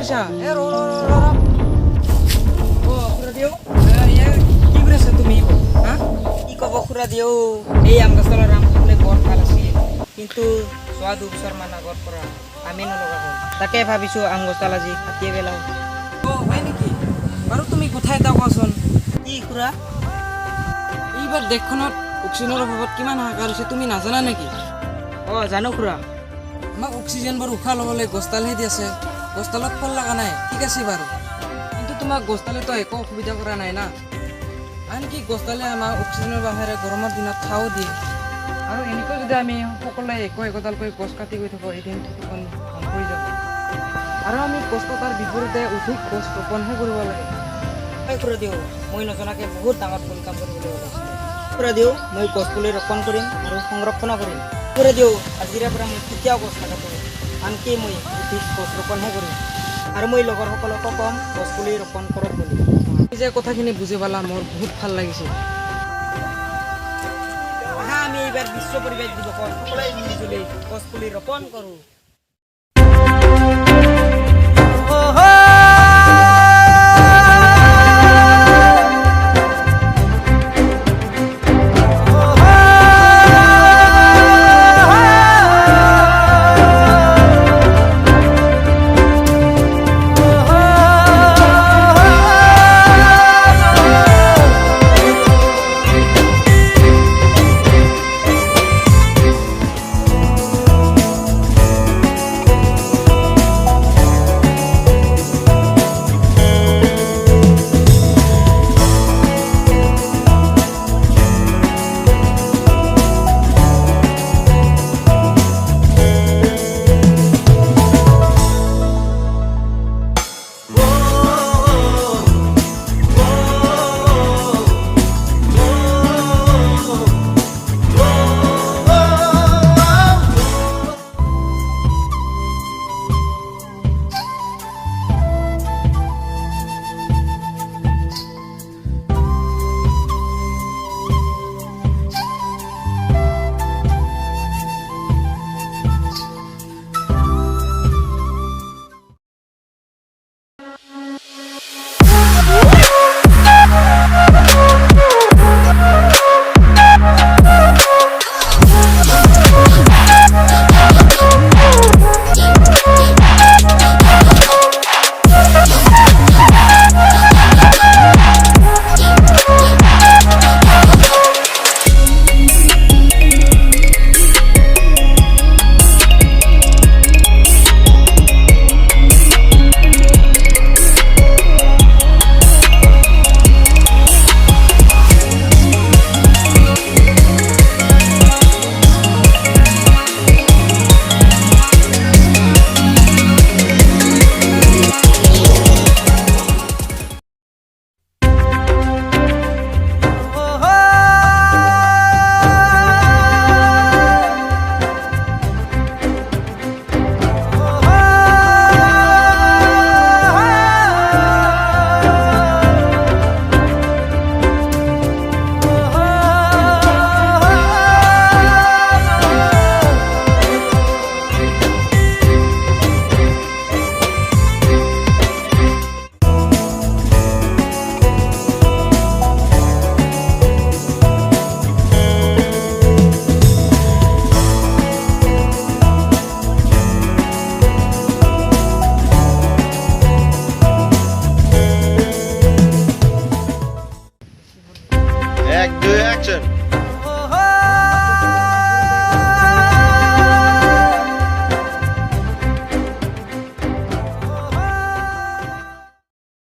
কৰিছা খুৰা দিও কি কৰি আছা তুমি হা কি ক'ব খুৰা দিও এই আম গছডালৰ আম খাবলৈ বৰ ভাল আছিল কিন্তু যোৱা 2 বছৰমান আগৰ পৰা আমে নলগা হ'ল তাকে ভাবিছোঁ আম গছডাল আজি কাটিয়ে পেলাওঁ হয় নেকি বাৰু তুমি কথা এটা কোৱাচোন কি খুৰা এইবাৰ দেশখনত অক্সিজেনৰ অভাৱত কিমান হাহাকাৰ হৈছে তুমি নাজানা নেকি জানো খুৰা আমাক অক্সিজেন বাৰু উশাহ ল'বলৈ গছডালহে দি আছে গছডালত ফল লগা নাই ঠিক আছে বাৰু কিন্তু তোমাক গছডালেতো একো অসুবিধা কৰা নাই না আনকি গছডালে আমাক অক্সিজেনৰ বাহিৰে গৰমৰ দিনত ছাঁও দিয়ে আৰু এনেকৈ যদি আমি সকলোৱে একোডালকৈ গছ কাটি গৈ থাকোঁ এদিন ধ্বংস হৈ যাব আৰু আমি গছ কটাৰ বিপৰীতে অধিক গছ ৰোপণহে কৰিব লাগে খুৰা দিওঁ মই নজনাকৈ বহুত ডাঙৰ ভুল কাম কৰিবলৈ ওলাইছিলোঁ খুৰা দিওঁ মই গছপুলি ৰোপণ কৰিম আৰু সংৰক্ষণ কৰিম খুৰা দিওঁ আজিৰে পৰা মই কেতিয়াও গছ নাকাটো আনকি মই অধিক গছ ৰোপণহে কৰিম আৰু মই লগৰসকলকো ক'ম গছপুলি ৰোপণ কৰক বুলি তুমি যে কথাখিনি বুজি পালা মোৰ বহুত ভাল লাগিছে আমি এইবাৰ বিশ্ব পৰিৱেশ দিৱসত সকলোৱে মিলিজুলি গছপুলি ৰোপণ কৰোঁ Act 2 action.